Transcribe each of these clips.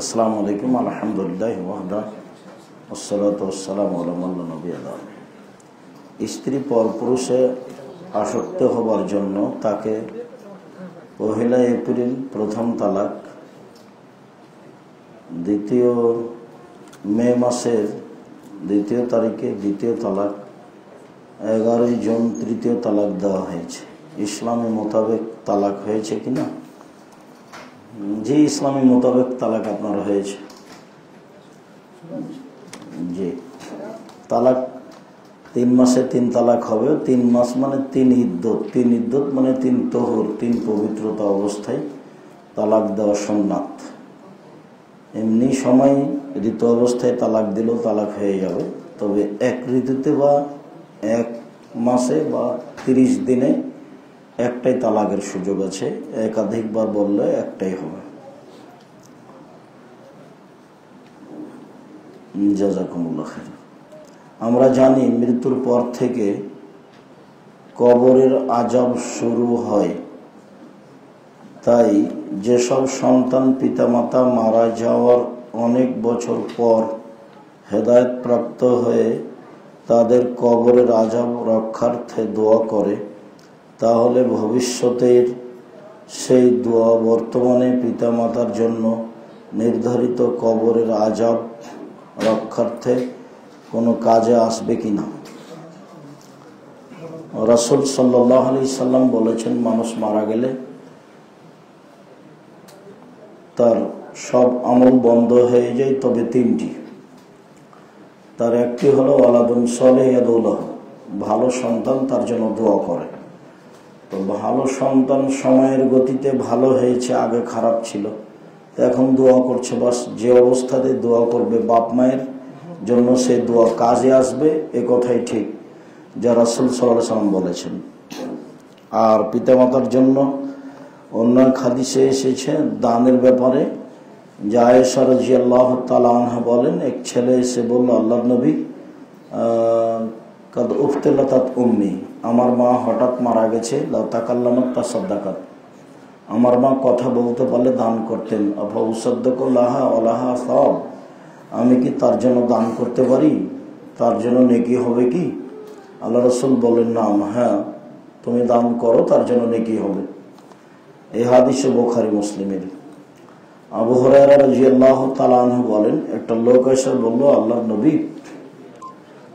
আসসালামু আলাইকুম আলহামদুলিল্লাহ ওয়াহদা ওয়াসসালাতু ওয়াসসালামু আলা মান লা নবিয়্যা বা'দা। স্ত্রী পরপুরুষে আসক্ত হবার জন্য তাকে 1 এপ্রিল প্রথম তালাক, 2 মে মাসের 2 তারিখে দ্বিতীয় তালাক, 11 জুন তৃতীয় তালাক দেওয়া হয়েছে। ইসলামী মোতাবেক তালাক হয়েছে কিনা? জি, ইসলামী মোতাবেক তালাক আপনার হয়েছে। জি, তালাক 3 মাসে 3 তালাক হবে। 3 মাস মানে 3 ইদ্দত, 3 ইদ্দত মানে 3 তোহর, 3 পবিত্রতা অবস্থায় তালাক দেওয়া সুন্নাত। এমনি সময় ঋতু অবস্থায় তালাক দিলেও তালাক হয়ে যাবে, তবে এক ঋতুতে বা 1 মাসে বা 30 দিনে একটাই তালাকের সুযোগ আছে। একাধিকবার বললে একটাই হবে। জাযাকুমুল্লাহ খাইর। আমরা জানি মৃত্যুর পর থেকে কবরের আযাব শুরু হয়। তাই যেসব সন্তান পিতামাতা মারা যাওয়ার অনেক বছর পর হেদায়েত প্রাপ্ত হয়ে তাদের কবরের আযাব রক্ষার্থে দোয়া করে, তাহলে ভবিষ্যতের সেই দোয়া বর্তমানে পিতামাতার জন্য নির্ধারিত কবরের আযাব রক্ষার্থে কোনো কাজে আসবে কিনা? রাসূল সাল্লাল্লাহু আলাইহি সাল্লাম বলেছেন, মানুষ মারা গেলে তার সব আমল বন্ধ হয়ে যায়, তবে 3টি। তার একটি হলো ওয়ালাদুন সালিহ ইয়াদউ লাহু, ভালো সন্তান তার জন্য দোয়া করে। তো ভালো সন্তান সময়ের গতিতে ভালো হয়েছে, আগে খারাপ ছিল, তো এখন দোয়া করছে। বাস যে অবস্থাতে দোয়া করবে বাপ মায়ের জন্য সে দোয়া কাজে আসবে, এ কথাই ঠিক, যা রাসূল সাল্লাল্লাহু আলাইহি সাল্লাম বলেছেন। আর পিতামাতার জন্য অন্য হাদিসে এসেছে দানের ব্যাপারে, যে আয়েশা রাদিয়াল্লাহু তাআলা আনহা বলেন, এক ছেলে এসে বলল, আল্লাহর নবী, কাদ উফতিলাতাত উম্মি, আমার মা হঠাৎ মারা গেছে, লাউ তাকাল্লামাত তাসাদ্দাকাত, আমার মা কথা বলতে পারলে দান করতেন। আফা উসাদ্দাকু লাহা ওয়া লাহা সাওয়াব, আমি কি তার জন্য দান করতে পারি? তার জন্য নেকি হবে কি? আল্লাহ রাসূল বলেন, নাম, হ্যাঁ, তুমি দান করো, তার জন্য নেকি হবে। এই হাদিস বুখারী মুসলিমের। আবু হুরায়রা রাদিয়াল্লাহু তাআলা আনহু বলেন, একটা লোক এসে বলল, আল্লাহর নবী,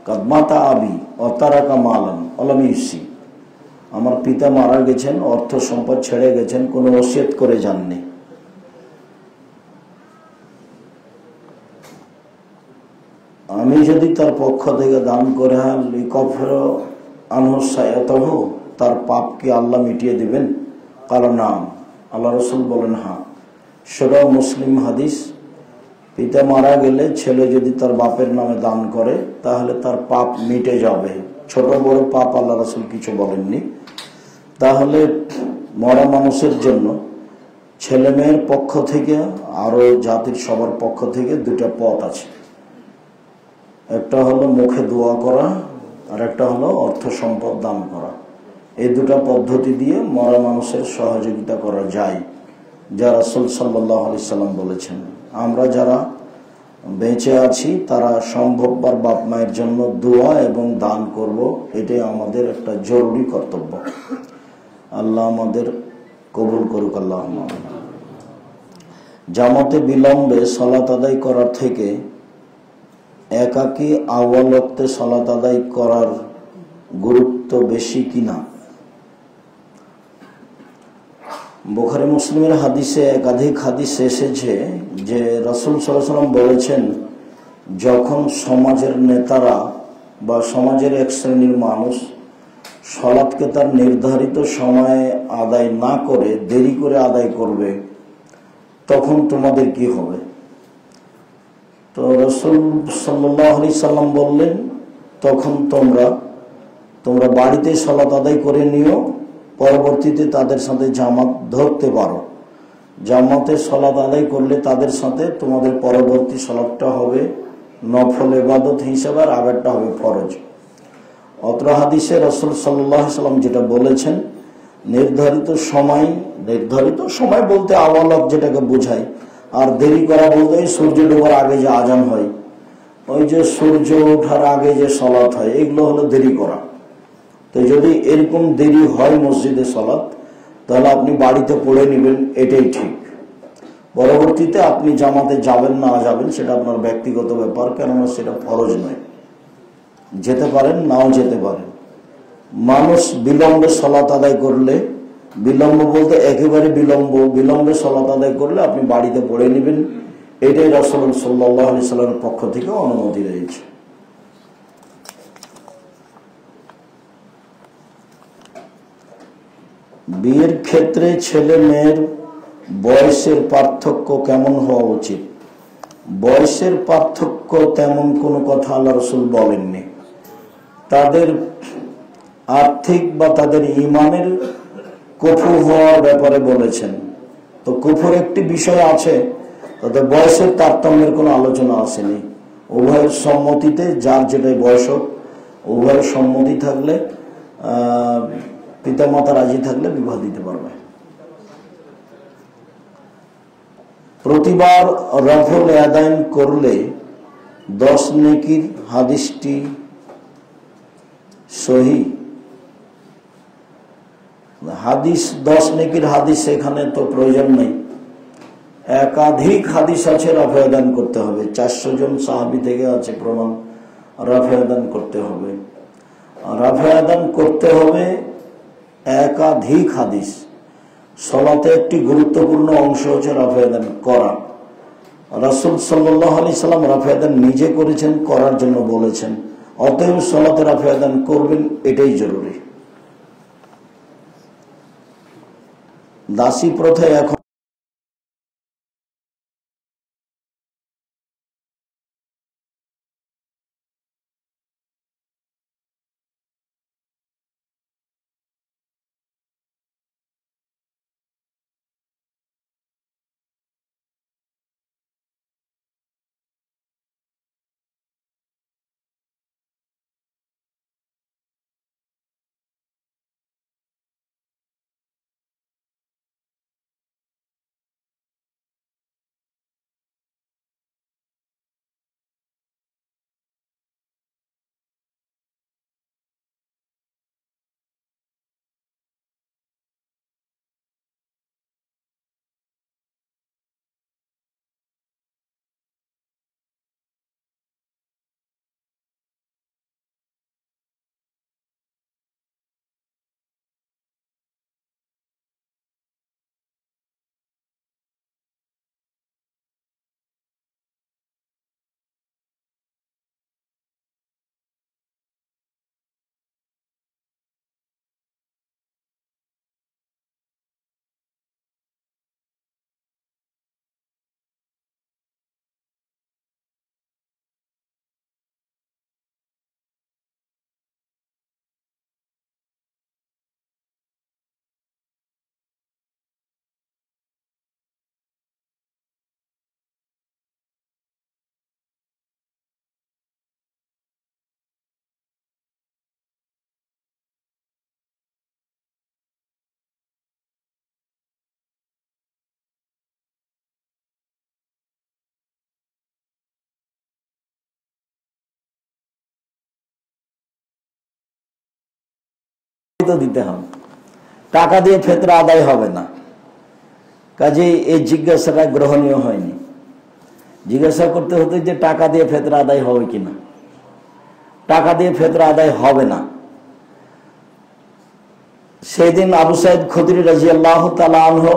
কাদ মাতা আবি ওয়া তারাকা মালান ওয়া লাম ইউসি, আমার পিতা মারা গেছেন, অর্থ সম্পদ ছেড়ে গেছেন, কোনো ওসিয়ত করে যাননি। আমি যদি তার পক্ষ থেকে দান করে লিকাফির আনহু সাইয়াতাহু, তার পাপ কি আল্লাহ মিটিয়ে দিবেন? কারণ নাম, আল্লাহ রাসূল বলেন, হ্যাঁ। সেটাও মুসলিম হাদিস। পিতা মারা গেলে ছেলে যদি তার বাপের নামে দান করে তাহলে তার পাপ মিটে যাবে। ছোট বড় পাপ আল্লাহ রাসূল কিছু বলেননি। তাহলে মরা মানুষের জন্য ছেলে মেয়ের পক্ষ থেকে আরো জাতির সবার পক্ষ থেকে 2টা পথ আছে। একটা হলো মুখে দোয়া করা, আর একটা হলো অর্থ সম্পদ দান করা। এই 2টা পদ্ধতি দিয়ে মরা মানুষের সহযোগিতা করা যায়, যা রাসূল সাল্লাল্লাহু আলাইহি সাল্লাম বলেছেন। আমরা যারা বেঁচে আছি তারা সম্ভববার বাপ মায়ের জন্য দোয়া এবং দান করব, এটাই আমাদের একটা জরুরি কর্তব্য। আল্লাহ আমাদের কবুল করুক, আল্লাহুম্মা আমিন। জামাতে বিলম্বে সালাত আদায় করার থেকে একাকী আউয়াল ওয়াক্তে সালাত আদায় করার গুরুত্ব বেশি কিনা? বুখারী মুসলিমের হাদিসে একাধিক হাদিস এসেছে যে রাসূল সাল্লাল্লাহু আলাইহি ওয়াসাল্লাম বলেছেন, যখন সমাজের নেতারা বা সমাজের এক শ্রেণীর মানুষ সালাতকে তার নির্ধারিত সময়ে আদায় না করে দেরি করে আদায় করবে, তখন তোমাদের কি হবে? তো রাসূল সাল্লাল্লাহু আলাইহি সাল্লাম বললেন, তখন তোমরা বাড়িতে সালাত আদায় করে নিও, পরবর্তীতে তাদের সাথে জামাত ধরতে পারো। জামাতে সালাত আদায় করলে তাদের সাথে তোমাদের পরবর্তী সালাতটা হবে নফল ইবাদত হিসেবে, আর আগেরটা হবে ফরজ। অত্র হাদিসে রাসূল সাল্লাল্লাহু আলাইহি সাল্লাম যেটা বলেছেন, নির্ধারিত সময় বলতে আওয়াল ওয়াক্ত যেটাকে বোঝায়, আর দেরি করা বলতে সূর্য ডোবার আগে যে আজান হয়, ওই যে সূর্য ওঠার আগে যে সালাত হয়, এগুলো হলো দেরি করা। তো যদি এরকম দেরি হয় মসজিদে সালাত, তাহলে আপনি বাড়িতে পড়ে নেবেন, এটাই ঠিক। পরবর্তীতে আপনি জামাতে যাবেন না যাবেন সেটা আপনার ব্যক্তিগত ব্যাপার, কেননা সেটা ফরজ নয়। যেতে পারেন, নাও যেতে পারেন। মানুষ বিলম্বে সালাত আদায় করলে, বিলম্ব বলতে একেবারে বিলম্বে সালাত আদায় করলে আপনি বাড়িতে পড়ে নেবেন, এটাই রাসূল সাল্লাল্লাহু আলাইহি সাল্লামের পক্ষ থেকে অনুমতি রয়েছে। বিয়ের ক্ষেত্রে ছেলে মেয়ের বয়সের পার্থক্য কেমন হওয়া উচিত? বয়সের পার্থক্য তেমন কোনো কথা আল্লাহ রাসূল বলেননি। তাদের আর্থিক বা তাদের ঈমানের কুফর হওয়ার ব্যাপারে বলেছেন। তো কুফর একটি বিষয় আছে, তাদের বয়সের তারতম্যের কোনো আলোচনা আসেনি। উভয়ের সম্মতিতে, যার যেটাই বয়স হোক, উভয়ের সম্মতি থাকলে, পিতামাতা রাজি থাকলে বিবাহ দিতে পারবে। প্রতিবার রফল আদায় করলে 10 নেকির হাদিসটি সহি? হাদিস 10 নেকির হাদিস এখানে তো প্রয়োজন নেই। একাধিক হাদিস আছে রফে আদান করতে হবে। 400 জন সাহাবী থেকে আছে প্রমাণ রফে আদান করতে হবে। রফে আদান করতে হবে একাধিক হাদিস। সালাতে একটি গুরুত্বপূর্ণ অংশ হচ্ছে রফে আদান করা। রাসূল সাল্লাল্লাহু আলাইহি সাল্লাম রফে আদান নিজে করেছেন, করার জন্য বলেছেন। অতএব সালাতে রফে আদান করবেন, এটাই জরুরি। দাসী প্রথায় এখন দিতে হবে, টাকা দিয়ে ফেতরা আদায় হবে না। কাজেই এই জিজ্ঞাসাটা গ্রহণীয় হয়নি। জিজ্ঞাসা করতে হতো যে টাকা দিয়ে ফেতরা আদায় হবে কিনা। টাকা দিয়ে ফেতরা আদায় হবে না। সেদিন আবু সাঈদ খুদরি রাদিয়াল্লাহু তাআলা আনহু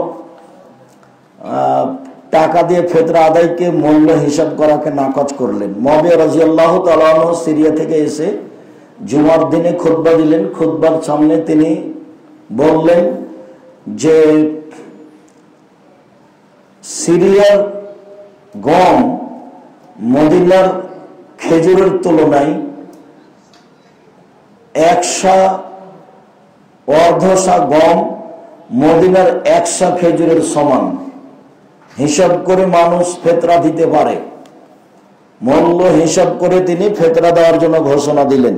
টাকা দিয়ে ফেতরা আদায়কে মূল্য হিসাব করাকে নাকচ করলেন। মুআবিয়া রাদিয়াল্লাহু তাআলা আনহু সিরিয়া থেকে এসে জুমার দিনে খুতবা দিলেন। খুতবার সামনে তিনি বললেন যে সিরিয়ার গম মদিনার খেজুরের তুলনায় 100 অর্ধশা গম মদিনার 100 খেজুরের সমান। হিসাব করে মানুষ ফেতরা দিতে পারে। মূল্য হিসাব করে তিনি ফেতরা দেওয়ার জন্য ঘোষণা দিলেন।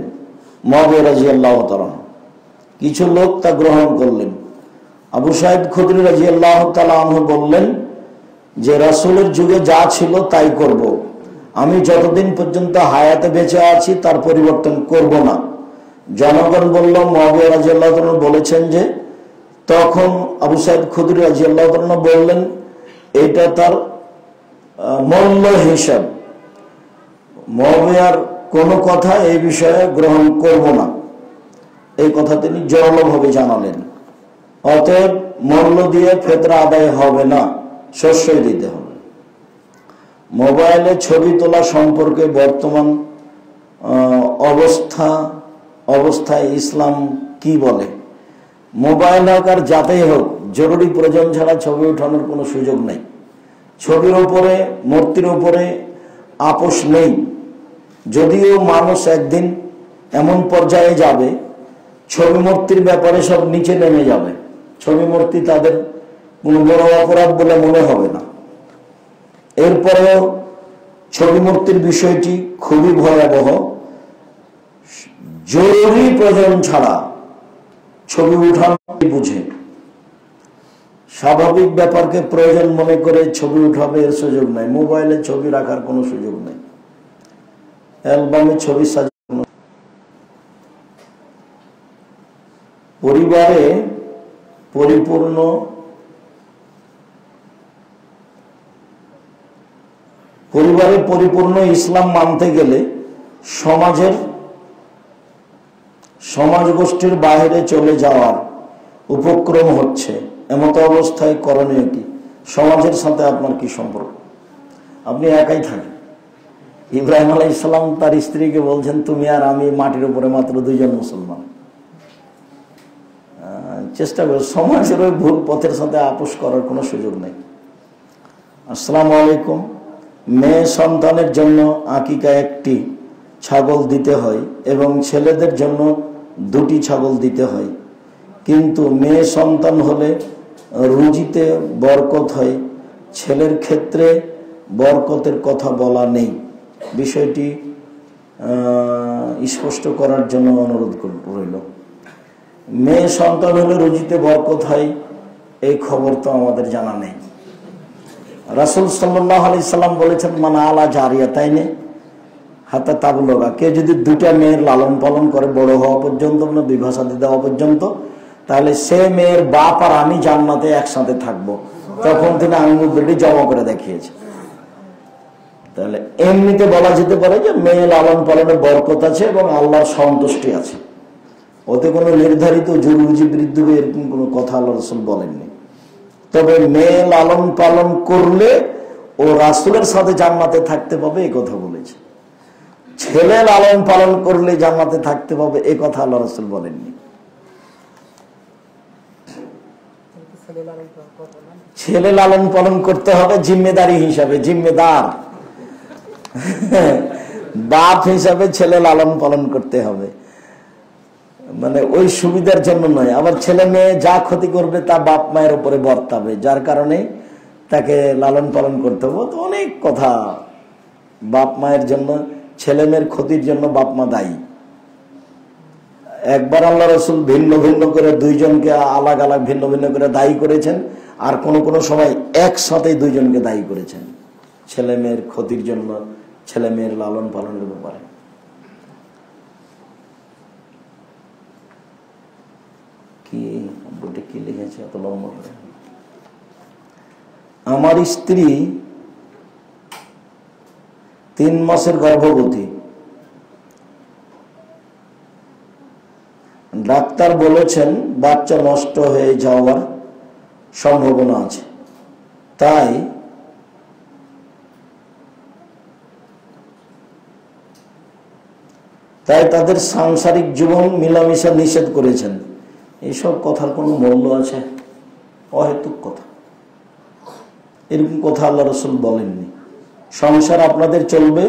মুআবিয়া রাদিয়াল্লাহু তাআলা কিছু লোক তা গ্রহণ করলেন। আবু সাঈদ খুদরি রাদিয়াল্লাহু তাআলা আনহু বললেন যে রাসূলের যুগে যা ছিল তাই করব, আমি যতদিন পর্যন্ত হায়াতে বেঁচে আছি তার পরিবর্তন করব না। জনগণ বলল, মুআবিয়া রাদিয়াল্লাহু তাআলা বলেছেন যে, তখন আবু সাঈদ খুদরি রাদিয়াল্লাহু তাআলা বললেন এটা তার মূল্য হিসাব, মুআবিয়ার কোনো কথা এই বিষয়ে গ্রহণ করব না, এই কথা তিনি জোরালোভাবে জানালেন। অতএব মূল্য দিয়ে ফিতরা আদায় হবে না, শস্যই দিতে হবে। মোবাইলে ছবি তোলা সম্পর্কে বর্তমান অবস্থায় ইসলাম কি বলে? মোবাইল হোক আর যাতেই হোক, জরুরি প্রয়োজন ছাড়া ছবি ওঠানোর কোনো সুযোগ নেই। ছবির উপরে, মূর্তির উপরে আপোষ নেই। যদিও মানুষ একদিন এমন পর্যায়ে যাবে, ছবি মূর্তির ব্যাপারে সব নিচে নেমে যাবে, ছবি মূর্তি তাদের কোনো বড় অপরাধ বলে মনে হবে না। এরপরেও ছবি মূর্তির বিষয়টি খুবই ভয়াবহ। জরুরি প্রয়োজন ছাড়া ছবি উঠানো বুঝে, স্বাভাবিক ব্যাপারকে প্রয়োজন মনে করে ছবি উঠাবে, এর সুযোগ নাই। মোবাইলে ছবি রাখার কোনো সুযোগ নেই, অ্যালবামে ছবি সাজানো। পরিবারে পরিপূর্ণ ইসলাম মানতে গেলে সমাজ গোষ্ঠীর বাইরে চলে যাওয়ার উপক্রম হচ্ছে। এমত অবস্থায় করণীয় কি? সমাজের সাথে আপনার কি সম্পর্ক? আপনি একাই থাকেন। ইব্রাহিম আলাইহিস সালাম তার স্ত্রীকে বলছেন, তুমি আর আমি মাটির উপরে মাত্র দুইজন মুসলমান। চেষ্টা করো, সমাজের ওই ভুল পথের সাথে আপোষ করার কোনো সুযোগ নেই। আসসালামু আলাইকুম। মেয়ে সন্তানের জন্য আকিকা একটি ছাগল দিতে হয় এবং ছেলেদের জন্য দুটি ছাগল দিতে হয়, কিন্তু মেয়ে সন্তান হলে রুজিতে বরকত হয়, ছেলের ক্ষেত্রে বরকতের কথা বলা নেই। বিষয়টি স্পষ্ট করার জন্য অনুরোধ রইল। মেয়ে সন্তান হলে রুজিতে বরকত হয়, এই খবর তো আমাদের জানা নেই। রাসূল সাল্লাল্লাহু আলাইহি সাল্লাম বলেছেন, মান আলা জারিয়াতাইনি হাত্তা তাবলুগা, কে যদি দুটা মেয়ের লালন পালন করে বড় হওয়া পর্যন্ত, মানে বিবাহ শাদী দেওয়া পর্যন্ত, তাহলে সে মেয়ের বাপ আর আমি জান্নাতে একসাথে থাকবো। তখন তিনি আঙ্গুল দুটি জমা করে দেখিয়েছে। তাহলে এমনিতে বলা যেতে পারে যে মেয়ে লালন পালনে বরকত আছে এবং আল্লাহর সন্তুষ্টি আছে, ওতে কোনো নির্ধারিত জরুরি বৃদ্ধি এরকম কোনো কথা আল্লাহ রাসূল বলেননি। তবে মেয়ে লালন পালন করলে ও রাসূলের সাথে জান্নাতে থাকতে পাবে, এই কথা বলেছে। ছেলে লালন পালন করলে জান্নাতে থাকতে পাবে, এই কথা আল্লাহ রাসূল বলেননি। ছেলে লালন পালন করতে হবে জিম্মেদারি হিসাবে, জিম্মেদার বাপ হিসাবে ছেলে লালন পালন করতে হবে, মানে ওই সুবিধার জন্য নয়। আবার ছেলে মেয়ে যা ক্ষতি করবে তা বাপ মায়ের উপরে বর্তাবে, যার কারণে তাকে লালন পালন করতে হবে। তো অনেক কথা, বাপ মায়ের জন্য, ছেলে মেয়ের ক্ষতির জন্য বাপ মা দায়ী। একবার আল্লাহ রাসূল ভিন্ন ভিন্ন করে দুইজনকে আলাদা আলাদা ভিন্ন ভিন্ন করে দায়ী করেছেন, আর কোন কোন সময় একসাথে দুইজনকে দায়ী করেছেন ছেলে মেয়ের ক্ষতির জন্য, ছেলে মেয়ের লালন পালনের ব্যাপারে। কি লিখেছে এত লম্বা করে? আমার স্ত্রী 3 মাসের গর্ভবতী, ডাক্তার বলেছেন বাচ্চা নষ্ট হয়ে যাওয়ার সম্ভাবনা আছে, তাই তাদের সাংসারিক জীবন মিলামিশা নিষেধ করেছেন। এইসব কথার কোনো মূল্য আছে? অহেতুক কথা, এরকম কথা আল্লাহ রাসূল বলেননি। সংসার আপনাদের চলবে,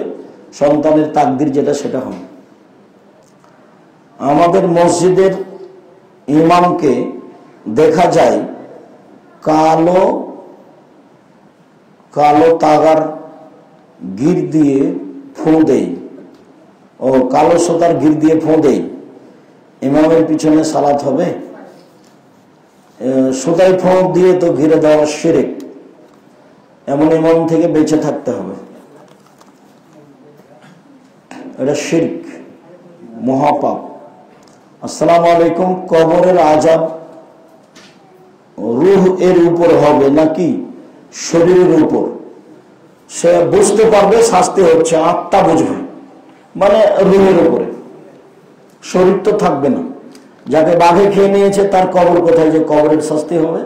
সন্তানের তাকদির যেটা সেটা হবে। আমাদের মসজিদের ইমামকে দেখা যায় কালো কালো তাগার গির দিয়ে ফোঁ দেয়, ও কালো সুতার গির দিয়ে ফোঁ দেয়, ইমামের পিছনে সালাত হবে? সুতায় ফোঁ দিয়ে তো ঘিরে দেওয়া শিরক। এমন ইমান থেকে বেঁচে থাকতে হবে। এটা শিরক, মহাপাপ। আসসালামু আলাইকুম, কবরের আযাব রূহ এর উপর হবে নাকি শরীরের উপর? সে বুঝতে পারবে শাস্তি হচ্ছে, আত্মা বুঝবে, মানে রূহের উপরে, শরীর তো থাকবে না। যাকে বাঘে খেয়ে নিয়েছে তার কবর কোথায়, যে কবরের শাস্তি হবে?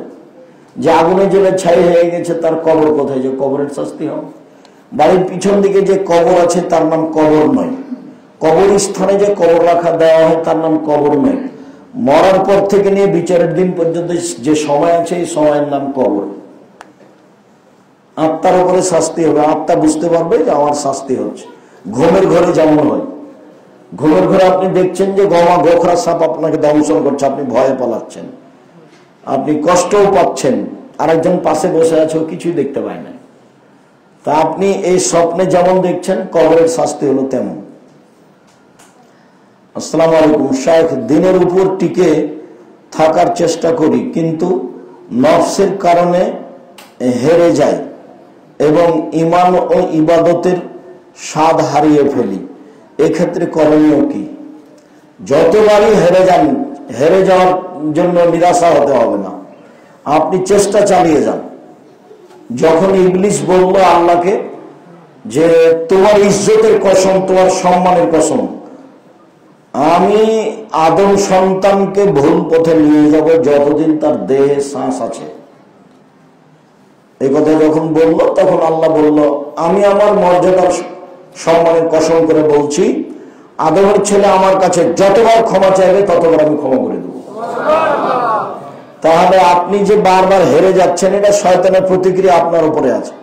যে আগুনে জ্বলে ছাই হয়ে গেছে তার কবর কোথায়, যে কবরের শাস্তি হবে? বাড়ির পিছন দিকে যে কবর আছে তার নাম কবর নয়। কবর স্থানে যে কবর রাখা দেওয়া হয় তার নাম কবর নয়। মরার পর থেকে নিয়ে বিচারের দিন পর্যন্ত যে সময় আছে এই সময়ের নাম কবর। আত্মার উপরে শাস্তি হবে, আত্মা বুঝতে পারবে যে আমার শাস্তি হচ্ছে। ঘুমের ঘরে যেমন হয়, ঘুমের ঘরে আপনি দেখছেন যে গমা গোখরা সাপ আপনাকে দংশন করছে, আপনি ভয়ে পালাচ্ছেন, আপনি কষ্টও পাচ্ছেন, আরেকজন পাশে বসে আছে ও কিছুই দেখতে পায় না। তা আপনি এই স্বপ্নে যেমন দেখছেন কবরের শাস্তি হলো তেমন। আসসালামু আলাইকুম শাইখ, দিনের উপর টিকে থাকার চেষ্টা করি কিন্তু নফসের কারণে হেরে যায় এবং ঈমান ও ইবাদতের স্বাদ হারিয়ে ফেলি, এক্ষেত্রে করণীয় কি? যতবারই হেরে যান, হেরে যাওয়ার জন্য নিরাশা হতে হবে না, আপনি চেষ্টা চালিয়ে যান। যখন ইবলিস বলল আল্লাহকে যে তোমার ইজ্জতের কসম, তোমার সম্মানের কসম, আমি আদম সন্তানকে ভুল পথে নিয়ে যাব যতদিন তার দেহে শ্বাস আছে, এই কথা যখন বলল তখন আল্লাহ বলল আমি আমার মর্যাদার সম্মানের কসম করে বলছি, আদমের ছেলে আমার কাছে যতবার ক্ষমা চাইবে ততবার আমি ক্ষমা করে দেব। তাহলে আপনি যে বারবার হেরে যাচ্ছেন এটা শয়তানের প্রতিক্রিয়া আপনার উপরে আছে।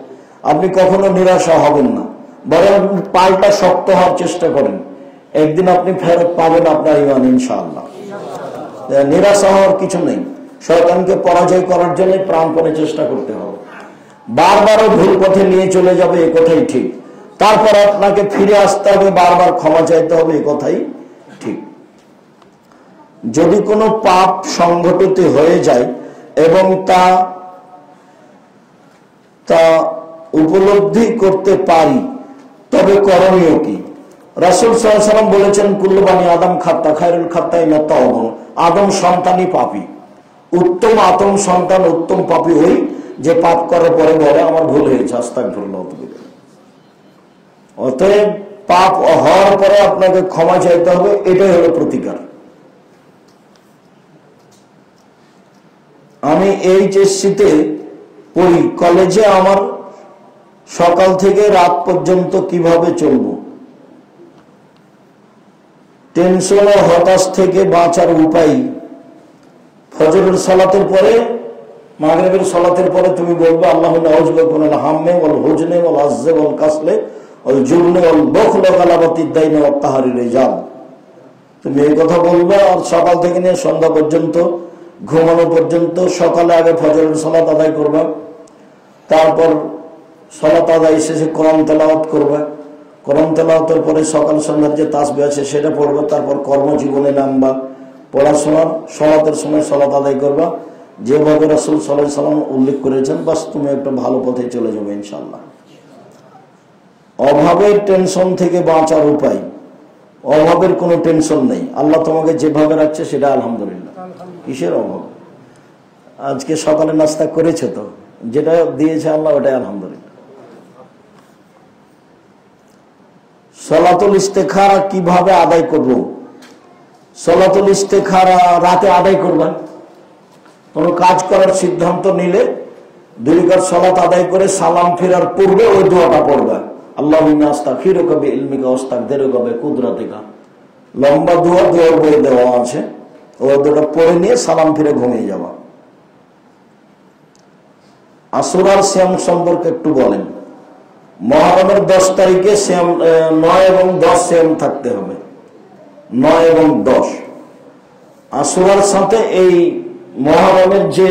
আপনি কখনো নিরাশা হবেন না, বরং পাল্টা শক্ত হওয়ার চেষ্টা করেন, একদিন আপনি ফেরত পাবেন আপনার ঈমান ইনশাআল্লাহ। নিরাশা হওয়ার কিছু নেই, শয়তানকে পরাজয় করার জন্য প্রাণপণে চেষ্টা করতে হবে। বারবারও ভুল পথে নিয়ে চলে যাবে এ কথাই ঠিক, তারপর আপনাকে ফিরে আসতে হবে, বারবার ক্ষমা চাইতে হবে এ কথাই ঠিক। যদি কোনো পাপ সংঘটিত হয়ে যায় এবং তা উপলব্ধি করতে পারি তবে করণীয় কি? রাসূল সাল্লাল্লাহু আলাইহি ওয়াসাল্লাম বলেছেন কুল্লু বানি আদম খাত্তা খায়রুল খাত্তাইনা তাওবাতুন, আদম সন্তানই পাপী, উত্তম আদম সন্তান উত্তম পাপী ওই যে পাপ করার পরে বলে আমার ভুল হয়েছে আস্তাগফিরুল্লাহ। অতএব পাপ হওয়ার পরে আপনাকে ক্ষমা চাইতে হবে, এটাই হলো প্রতিকার। আমি এইচএসসিতে পড়ি, কলেজে আমার সকাল থেকে রাত পর্যন্ত কিভাবে চলবো? টেনশন ও হতাশ থেকে বাঁচার উপায়? ফজরের সালাতের পরে, মাগরিবের সালাতের পরে তুমি বলবে আল্লাহুম্মা আউযু বিকা মিনাল হাম্মি ওয়াল হুজনি ওয়াল আজজি ওয়াল কাসলি ওয়াল জুবনি ওয়াল বুখলি ওয়া গালাবাতিদ দাইনি ওয়াত তাহরির রিজাল। তুমি এই কথা বলবে আর সকাল থেকে নিয়ে সন্ধ্যা পর্যন্ত, ঘুমানো পর্যন্ত, সকালে আগে ফজরের সালাত আদায় করবে, তারপর সালাত আদায় শেষে কোরআন তেলাওয়াত করবে, কোরআন তেলাওয়াতের পরে সকাল সন্ধ্যার যে তাসবিহ আছে সেটা পড়বে, তারপর কর্মজীবনে নামবা, পড়াশোনার সালাতের সময় সালাত আদায় করবা যেভাবে রাসূল সাল্লাল্লাহু আলাইহি ওয়াসাল্লাম উল্লেখ করেছেন, বাস তুমি একটা ভালো পথে চলে যাবে ইনশাআল্লাহ। অভাবের টেনশন থেকে বাঁচার উপায়? অভাবের কোনো টেনশন নেই, আল্লাহ তোমাকে যেভাবে রাখছে সেটা আলহামদুলিল্লাহ। কিসের অভাব? আজকে সকালে নাস্তা করেছে তো, যেটা দিয়েছে আল্লাহ ওটাই আলহামদুলিল্লাহ। সালাতুল ইস্তেখারা কিভাবে আদায় করব? সালাতুল ইস্তেখারা রাতে আদায় করবেন। কোনো কাজ করার সিদ্ধান্ত নিলে 2 রাকাত সালাত আদায় করে সালাম ফেরার পূর্বে ওই দোয়াটা পড়বে, আল্লাহুম্মা আস্তাগফিরুকা বিইলমিকা ওয়াস্তাগদিরুকা বিকুদরাতিকা। লম্বা দোয়া, দোয়ার বই দেওয়া আছে, ওই দোয়াটা পড়ে নিয়ে সালাম ফিরে ঘুমিয়ে যাওয়া। আশুরার সিয়াম সম্পর্কে একটু বলেন। মুহররমের 10 তারিখে সিয়াম, 9 এবং 10 সিয়াম থাকতে হবে, 9 এবং 10। আশুরার সাথে এই মুহররমের যে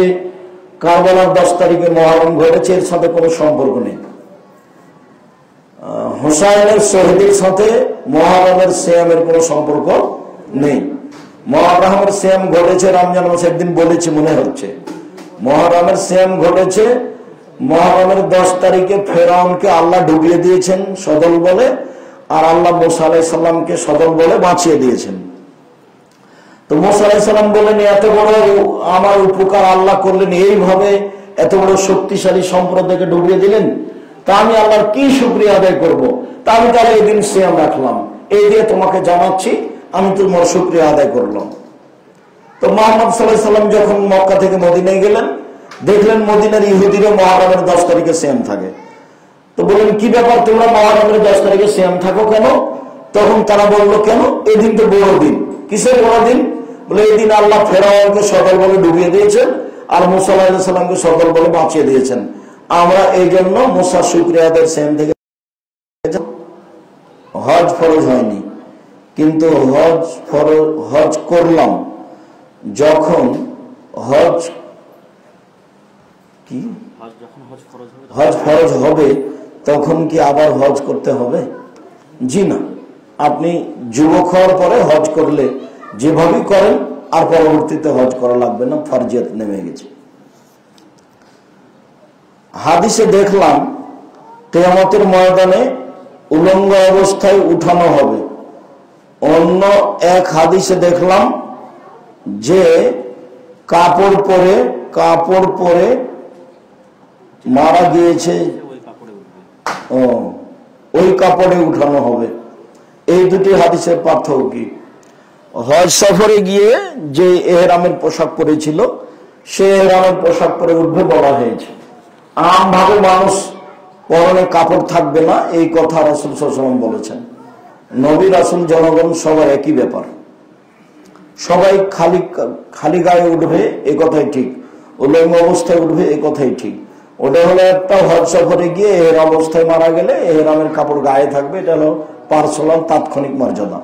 কারবালার 10 তারিখে মুহররম ঘটেছে এর সাথে কোনো সম্পর্ক নেই। হুসাইনের শহীদের সাথে মুহররমের সিয়ামের কোনো সম্পর্ক নেই। মুহররমের সিয়াম ঘটেছে রমজান মাসে, একদিন বলেছি মনে হচ্ছে, মুহররমের সিয়াম ঘটেছে মুহররমের 10 তারিখে ফেরাউনকে আল্লাহ ডুবিয়ে দিয়েছেন সদল বলে, আর আল্লাহ মুসা আলাইহিস সালামকে সদল বলে বাঁচিয়ে দিয়েছেন। তো মুসা আলাইহিস সালাম বলেন, এত বড় আমার উপকার আল্লাহ করলেন, এইভাবে এত বড় শক্তিশালী সম্প্রদায়কে ডুবিয়ে দিলেন, তা আমি আল্লাহর কি শুকরিয়া আদায় করব? তা আমি তাহলে এই দিন সিয়াম রাখলাম, এই দিয়ে তোমাকে জানাচ্ছি আমি তোমার শুকরিয়া আদায় করলাম। তো মুহাম্মদ সাল্লাল্লাহু আলাইহি সাল্লাম যখন মক্কা থেকে মদিনায় গেলেন, দেখলেন মদিনার ইহুদিরা মুহররমের 10 তারিখে সিয়াম থাকে। তো বললেন, কি ব্যাপার, তোমরা মুহররমের 10 তারিখে সিয়াম থাকো কেন? তখন তারা বললো, কেন, এই দিন তো বড় দিন। কিসের বড় দিন? বলে, এই দিন আল্লাহ ফেরাউনকে সদল বলে ডুবিয়ে দিয়েছেন আর মুসা আলাইহিস সালামকে সদল বলে বাঁচিয়ে দিয়েছেন। আমরা এই জন্য মুসা শুকরিয়া আদায়ের সিয়াম থেকে। হজ ফরজ হয়নি, কিন্তু হজ করলাম যখন হজ কি হজ ফরজ হবে তখন কি আবার হজ করতে হবে? জি না, আপনি যুবক হওয়ার পরে হজ করলে যেভাবে করেন আর পরবর্তীতে হজ করা লাগবে না, ফরজিয়ত নেমে গেছে। হাদিসে দেখলাম কিয়ামতের ময়দানে উলঙ্গ অবস্থায় উঠানো হবে। অন্য এক হাদিসে দেখলাম যে কাপড় পরে মারা গিয়েছে, ওই কাপড়ে উঠানো হবে। এই দুটি হাদিসের পার্থক্য কি? হজ সফরে গিয়ে যে এহরামের পোশাক পরেছিল সে এহরামের পোশাক পরে উঠবে বলা হয়েছে। আমভাবে মানুষ পরনে কাপড় থাকবে না, এই কথা রাসূল সাল্লাল্লাহু আলাইহি ওয়াসাল্লাম বলেছেন। নবী রাসূল জনগণ সবাই একই ব্যাপার, সবাই খালি গায়ে উঠবে এই কথাই ঠিক, উলঙ্গ অবস্থায় উঠবে এই কথাই ঠিক। ওটা হলো একটা হজ সফরে গিয়ে এহরাম অবস্থায় মারা গেলে এহরামের কাপড় গায়ে থাকবে, এটা হলো পার্সোনাল তাৎক্ষণিক মর্যাদা।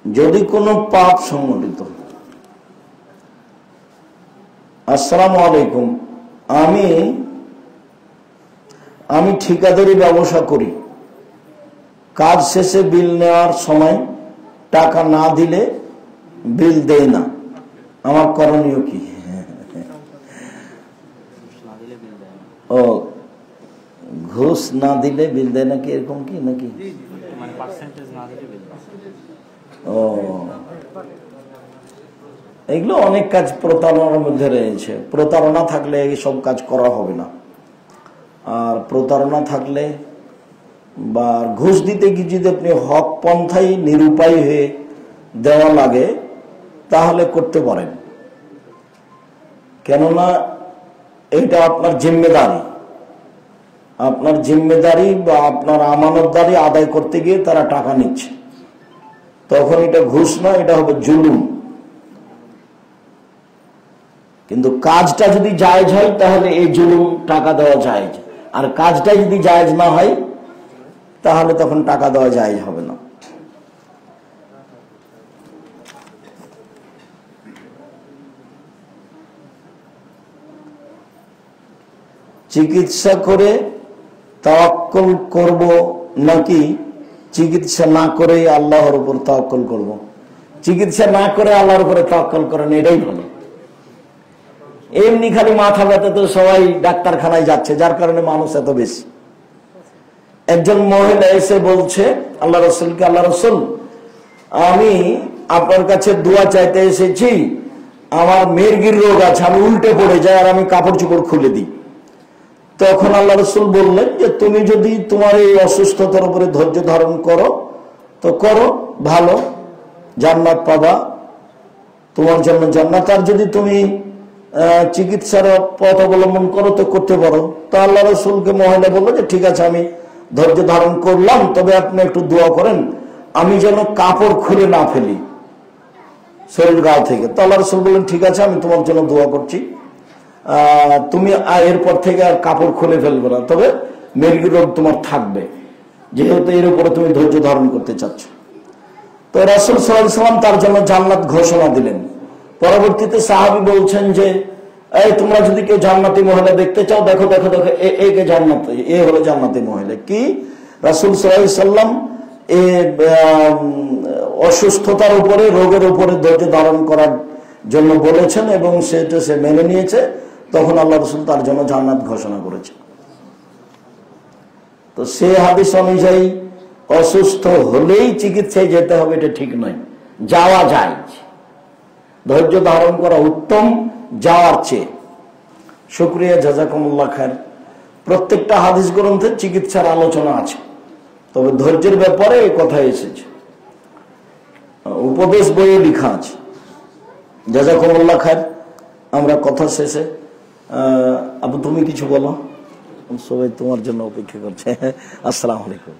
যদি কোনো পাপ সংগঠিত, আসসালামু আলাইকুম, আমি ঠিকাদারি ব্যবসা করি, কাজ শেষে বিল নেওয়ার সময় টাকা না দিলে বিল দেয় না, আমার করণীয় কি? ও, ঘুষ না দিলে বিল দেয় নাকি, এরকম কি নাকি? ও, এগুলো অনেক কাজ প্রতারণার মধ্যে রয়েছে। প্রতারণা থাকলে এইসব কাজ করা হবে না, আর প্রতারণা থাকলে বা ঘুষ দিতে গিয়ে যদি আপনি হক পন্থাই নিরুপায় হয়ে দেওয়া লাগে তাহলে করতে পারেন, কেননা এটা আপনার জিম্মেদারি বা আপনার আমানতদারি আদায় করতে গিয়ে তারা টাকা নিচ্ছে, তখন এটা ঘুষ না, এটা হবে জুলুম। কিন্তু কাজটা যদি জায়েজ হয় তাহলে এই জুলুম টাকা দেওয়া জায়েজ, আর কাজটা যদি জায়েজ না হয় তাহলে তখন টাকা দেওয়া জায়েজ হবে না। চিকিৎসা করে তাওয়াক্কুল করব নাকি চিকিৎসা না করে আল্লাহর উপর তাওয়াক্কুল করব? চিকিৎসা না করে আল্লাহর উপরে তাওয়াক্কুল করেন, এটাই ভালো। এমনি খালি মাথা ব্যথা তো সবাই ডাক্তারখানায় যাচ্ছে, যার কারণে মানুষ এত বেশি। একজন মহিলা এসে বলছে আল্লাহ রাসূলকে, আল্লাহ রাসূল, আমি আপনার কাছে দোয়া চাইতে এসেছি, আমার মির্গির রোগ আছে, আমি উল্টে পড়ে যাই আর আমি কাপড় চোপড় খুলে দিই। তখন আল্লাহ রাসূল বললেন যে তুমি যদি তোমার এই অসুস্থতার উপরে ধৈর্য ধারণ করো তো করো, ভালো, জান্নাত পাবা, তোমার জন্য জান্নাত। আর যদি তুমি চিকিৎসার পথ অবলম্বন করো তো করতে পারো। তো আল্লাহ রাসূলকে মহিলা বললো যে ঠিক আছে, আমি ধৈর্য ধারণ করলাম, তবে আপনি একটু দোয়া করেন আমি যেন কাপড় খুলে না ফেলি শরীর গা থেকে। তো আল্লাহ রাসূল বললেন ঠিক আছে, আমি তোমার জন্য দোয়া করছি, তুমি এরপর থেকে আর কাপড় খুলে ফেলবে না, তবে মির্গি রোগ তোমার থাকবে, যেহেতু এর উপরে তুমি ধৈর্য ধারণ করতে চাচ্ছ। তো রাসূল সাল্লাল্লাহু আলাইহি ওয়াসাল্লাম তার জন্য জান্নাত ঘোষণা দিলেন। পরবর্তীতে সাহাবী বলছেন যে এই তোমরা যদি কেউ জান্নাতি মহিলা দেখতে চাও, দেখো দেখো দেখো, একে জান্নাত, এ হলো জান্নাতি মহিলা। কি রাসূল সাল্লাল্লাহু আলাইহি সাল্লাম অসুস্থতার উপরে, রোগের উপরে ধৈর্য ধারণ করার জন্য বলেছেন এবং সেটা সে মেনে নিয়েছে। তখন আল্লাহ রাসূল তার জন্য জান্নাত ঘোষণা করেছে। তো সে হাদিস অনুযায়ী অসুস্থ হলেই চিকিৎসায় যেতে হবে এটা ঠিক নয়, যাওয়া যায়, ধৈর্য ধারণ করা উত্তম যাওয়ার চেয়ে। শুকরিয়া, জাযাকুমুল্লাহ খায়ের। প্রত্যেকটা হাদিস গ্রন্থে চিকিৎসার আলোচনা আছে, তবে ধৈর্যের ব্যাপারে এই কথা এসেছে, উপদেশ বইয়ে লেখা আছে। জাযাকুমুল্লাহ খায়ের। আমরা কথা শেষে আপু তুমি কিছু বলো, সবাই তোমার জন্য অপেক্ষা করছে। আসসালামু আলাইকুম।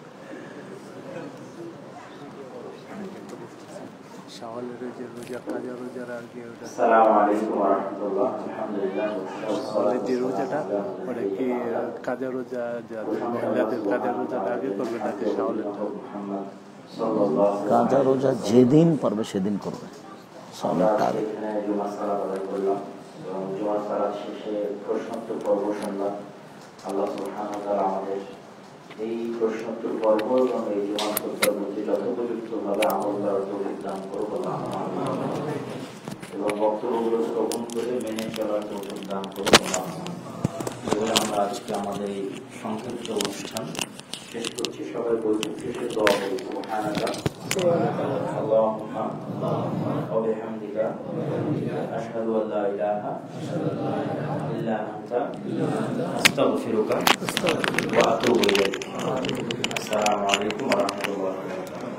আসসালামু আলাইকুম ওয়া রাহমাতুল্লাহ। আলহামদুলিল্লাহ। রোজাটা মানে কি কাজা রোজা, মহিলাদের কাজা রোজাটা আগে করবে নাকি শাওয়ালেরটা? কাজা রোজা যেদিন পারবে সেদিন করবে। এখানে জুমার সালাত আদায় করলাম এবং জুমার সালাত শেষে প্রশ্নোত্তর পর্ব শুনলাম। আল্লাহ সুবহানাহু ওয়া তাআলা আমাদের এই প্রশ্নোত্তর পর্ব এবং এই জুমার খুতবার মধ্যে যথোপযুক্তভাবে আমল করার তৌফিক দান করুন এবং বক্তব্যগুলো শ্রবণ করে মেনে চলার তৌফিক দান করুন। এবারে আমরা আজকে আমাদের এই সংক্ষিপ্ত অনুষ্ঠান শেষ করছি। সবাই বলছেন শেষে দোয়া করি। সুবহানাকা আল্লাহুম্মা ওয়া বিহামদিকা আশহাদু আল্লা ইলাহা ইল্লা আনতা আস্তাগফিরুকা ওয়া আতুবু ইলাইক। আসসালামু আলাইকুম ওয়া রাহমাতুল্লাহি ওয়া বারাকাতুহু।